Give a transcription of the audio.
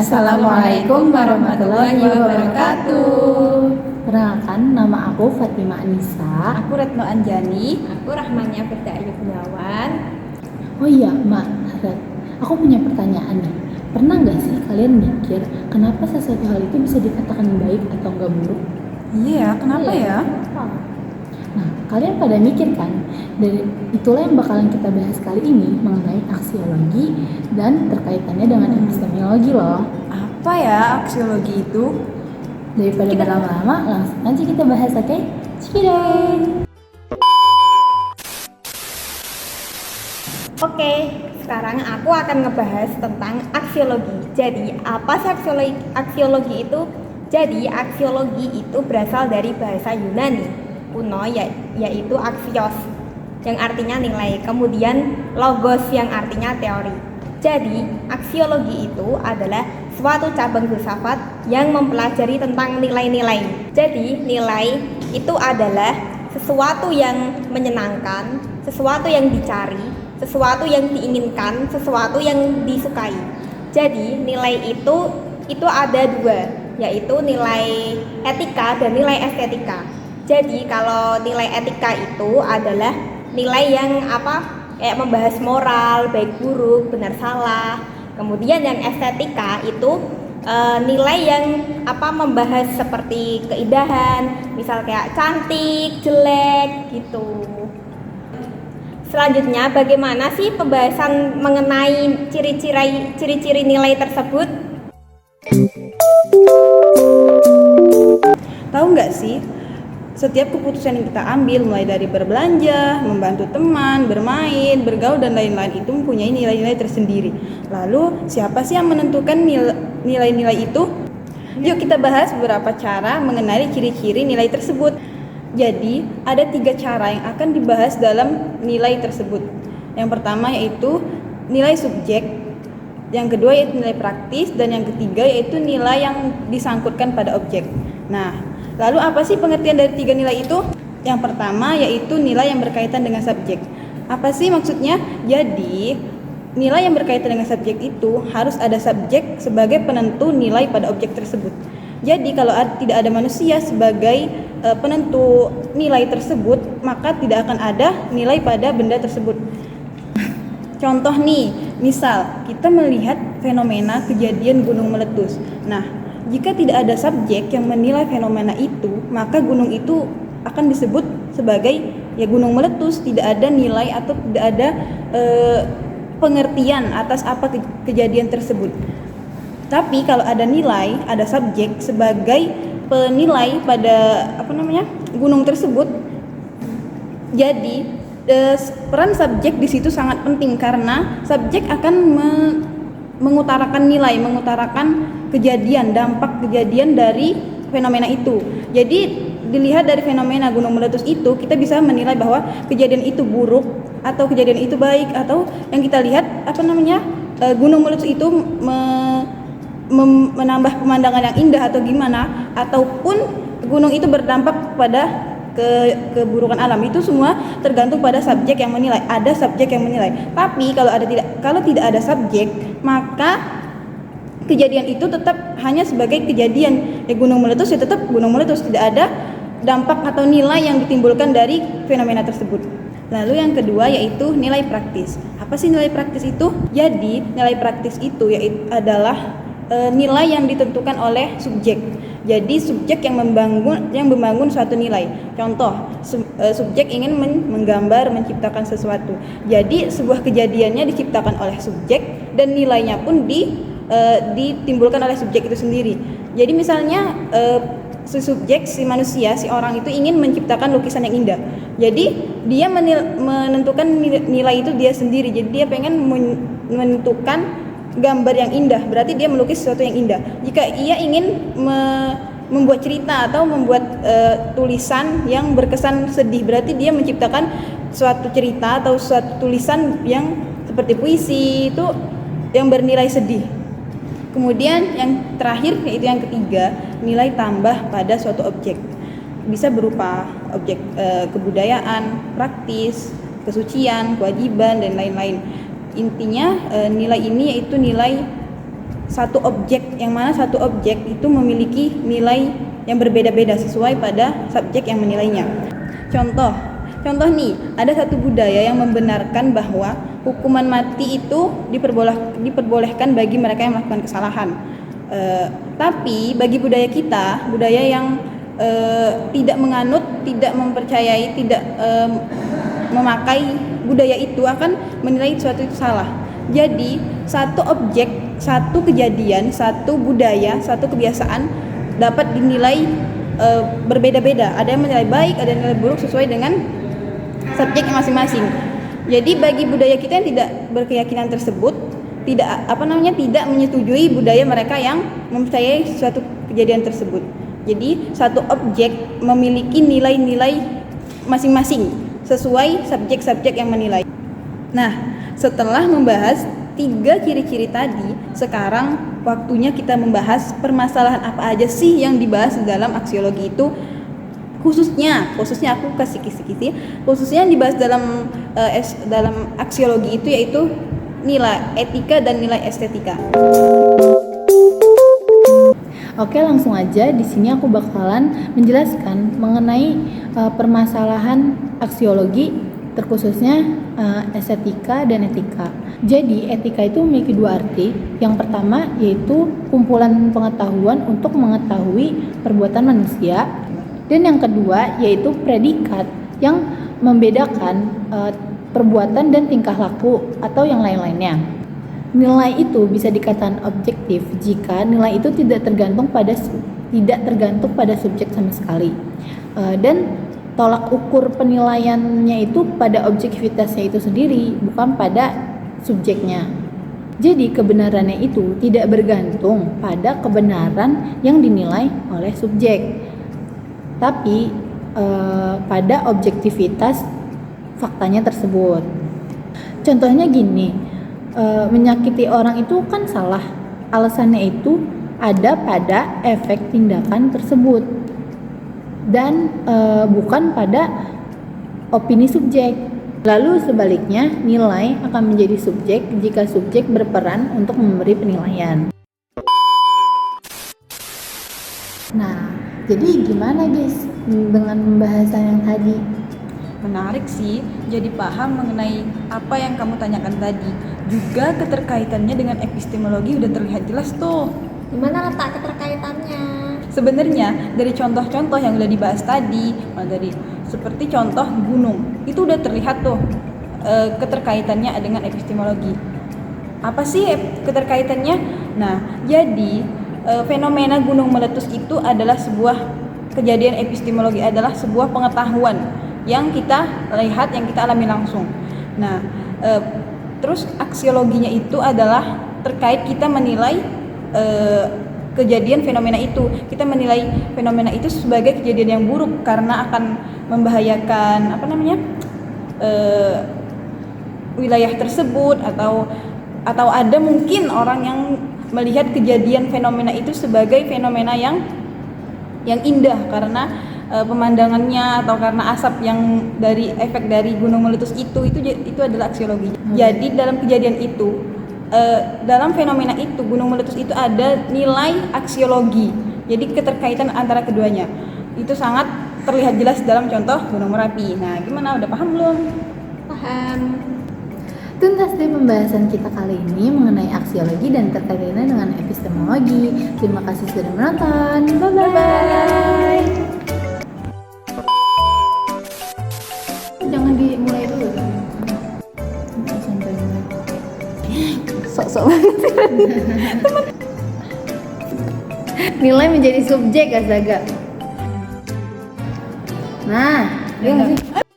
Assalamualaikum warahmatullahi wabarakatuh. Perkenalkan, nama aku Fatima Anissa. Aku Retno Anjani. Aku Rahmania Firda Ayu Gunawan. Oh iya, Mbak Ret, aku punya pertanyaan nih. Pernah nggak sih kalian mikir kenapa sesuatu hal itu bisa dikatakan baik atau nggak buruk? Iya, kenapa ya? Nah, kalian pada mikir kan? Dari itulah yang bakalan kita bahas kali ini mengenai aksiologi dan terkaitannya dengan epistemologi loh. Apa ya aksiologi itu? Daripada berlama-lama, langsung aja kita bahas, oke? Cikideng! Oke, sekarang aku akan ngebahas tentang aksiologi. Jadi, apa sih aksiologi itu? Jadi, aksiologi itu berasal dari bahasa Yunani kuno yaitu aksios yang artinya nilai, kemudian logos yang artinya teori. Jadi, aksiologi itu adalah suatu cabang filsafat yang mempelajari tentang nilai-nilai. Jadi, nilai itu adalah sesuatu yang menyenangkan, sesuatu yang dicari, sesuatu yang diinginkan, sesuatu yang disukai. Jadi, nilai itu ada dua, yaitu nilai etika dan nilai estetika. Jadi, kalau nilai etika itu adalah nilai yang kayak membahas moral, baik buruk, benar salah. Kemudian yang estetika itu nilai yang membahas seperti keindahan, misal kayak cantik, jelek gitu. Selanjutnya, bagaimana sih pembahasan mengenai ciri-ciri nilai tersebut? Tahu nggak sih? Setiap keputusan yang kita ambil, mulai dari berbelanja, membantu teman, bermain, bergaul, dan lain-lain itu mempunyai nilai-nilai tersendiri. Lalu, siapa sih yang menentukan nilai-nilai itu? Yuk kita bahas beberapa cara mengenali ciri-ciri nilai tersebut. Jadi, ada 3 cara yang akan dibahas dalam nilai tersebut. Yang pertama yaitu nilai subjek, yang kedua yaitu nilai praktis, dan yang ketiga yaitu nilai yang disangkutkan pada objek. Nah, lalu apa sih pengertian dari 3 nilai itu? Yang pertama yaitu nilai yang berkaitan dengan subjek. Apa sih maksudnya? Jadi, nilai yang berkaitan dengan subjek itu harus ada subjek sebagai penentu nilai pada objek tersebut. Jadi, kalau tidak ada manusia sebagai penentu nilai tersebut, maka tidak akan ada nilai pada benda tersebut. Contoh nih, misal kita melihat fenomena kejadian gunung meletus. Nah, jika tidak ada subjek yang menilai fenomena itu, maka gunung itu akan disebut sebagai gunung meletus, tidak ada nilai atau tidak ada pengertian atas apa kejadian tersebut. Tapi kalau ada nilai, ada subjek sebagai penilai pada gunung tersebut, jadi peran subjek di situ sangat penting karena subjek akan mengutarakan nilai, mengutarakan kejadian, dampak kejadian dari fenomena itu. Jadi dilihat dari fenomena gunung meletus itu, kita bisa menilai bahwa kejadian itu buruk atau kejadian itu baik, atau yang kita lihat gunung meletus itu menambah pemandangan yang indah atau gimana, ataupun gunung itu berdampak pada keburukan alam. Itu semua tergantung pada subjek yang menilai. Ada subjek yang menilai. Tapi kalau tidak ada subjek, maka kejadian itu tetap hanya sebagai kejadian. Gunung meletus tetap gunung meletus, tidak ada dampak atau nilai yang ditimbulkan dari fenomena tersebut. Lalu yang kedua yaitu nilai praktis. Apa sih nilai praktis itu? Jadi nilai praktis itu adalah nilai yang ditentukan oleh subjek. Jadi subjek yang membangun suatu nilai. Contoh, subjek ingin menggambar, menciptakan sesuatu. Jadi sebuah kejadiannya diciptakan oleh subjek dan nilainya pun ditimbulkan oleh subjek itu sendiri. Jadi misalnya si manusia, si orang itu ingin menciptakan lukisan yang indah. Jadi dia menentukan nilai itu dia sendiri. Jadi dia pengen menentukan gambar yang indah, berarti dia melukis sesuatu yang indah. Jika ia ingin membuat cerita atau membuat tulisan yang berkesan sedih, berarti dia menciptakan suatu cerita atau suatu tulisan yang seperti puisi itu yang bernilai sedih. Kemudian yang terakhir yaitu yang ketiga, nilai tambah pada suatu objek. Bisa berupa objek kebudayaan, praktis, kesucian, kewajiban, dan lain-lain. Intinya nilai ini yaitu nilai satu objek, yang mana satu objek itu memiliki nilai yang berbeda-beda sesuai pada subjek yang menilainya. Contoh nih, ada satu budaya yang membenarkan bahwa hukuman mati itu diperbolehkan bagi mereka yang melakukan kesalahan. Tapi bagi budaya kita, budaya yang tidak menganut, tidak mempercayai, tidak memakai budaya itu, akan menilai sesuatu itu salah. Jadi satu objek, satu kejadian, satu budaya, satu kebiasaan dapat dinilai berbeda-beda. Ada yang menilai baik, ada yang menilai buruk sesuai dengan subjek masing-masing. Jadi bagi budaya kita yang tidak berkeyakinan tersebut, tidak menyetujui budaya mereka yang mempercayai suatu kejadian tersebut. Jadi satu objek memiliki nilai-nilai masing-masing sesuai subjek-subjek yang menilai. Nah, setelah membahas 3 ciri-ciri tadi, sekarang waktunya kita membahas permasalahan apa aja sih yang dibahas dalam aksiologi itu. Khususnya aku kasih kisi-kisi, khususnya yang dibahas dalam aksiologi itu yaitu nilai etika dan nilai estetika. Oke, langsung aja di sini aku bakalan menjelaskan mengenai permasalahan aksiologi, terkhususnya estetika dan etika. Jadi, etika itu memiliki 2 arti. Yang pertama yaitu kumpulan pengetahuan untuk mengetahui perbuatan manusia, dan yang kedua yaitu predikat yang membedakan perbuatan dan tingkah laku atau yang lain-lainnya. Nilai itu bisa dikatakan objektif jika nilai itu tidak tergantung pada subjek sama sekali. Dan tolak ukur penilaiannya itu pada objektivitasnya itu sendiri, bukan pada subjeknya. Jadi kebenarannya itu tidak bergantung pada kebenaran yang dinilai oleh subjek, tapi pada objektivitas faktanya tersebut. Contohnya gini, menyakiti orang itu kan salah. Alasannya itu ada pada efek tindakan tersebut dan bukan pada opini subjek. Lalu sebaliknya, nilai akan menjadi subjek jika subjek berperan untuk memberi penilaian. Nah, jadi gimana guys dengan pembahasan yang tadi? Menarik sih, jadi paham mengenai apa yang kamu tanyakan tadi. Juga keterkaitannya dengan epistemologi udah terlihat jelas tuh. Gimana letak keterkaitannya? Sebenarnya dari contoh-contoh yang udah dibahas tadi, dari seperti contoh gunung, itu udah terlihat tuh keterkaitannya dengan epistemologi. Apa sih keterkaitannya? Nah, jadi fenomena gunung meletus itu adalah sebuah kejadian epistemologi, adalah sebuah pengetahuan yang kita lihat, yang kita alami langsung. Nah, terus aksiologinya itu adalah terkait kita menilai kejadian fenomena itu. Kita menilai fenomena itu sebagai kejadian yang buruk karena akan membahayakan wilayah tersebut, atau ada mungkin orang yang melihat kejadian fenomena itu sebagai fenomena yang indah karena pemandangannya atau karena asap yang dari efek dari gunung meletus itu adalah aksiologi. Jadi dalam kejadian itu, dalam fenomena itu, gunung meletus itu ada nilai aksiologi. Jadi keterkaitan antara keduanya itu sangat terlihat jelas dalam contoh Gunung Merapi. Nah, gimana, udah paham belum? Paham. Tuntas deh pembahasan kita kali ini mengenai aksiologi dan terkaitannya dengan epistemologi. Terima kasih sudah menonton. Bye-bye. Jangan dimulai dulu kan? Sampai mulai. Sok-sok banget. Nilai menjadi subjek, astaga. Nah, iya nggak sih?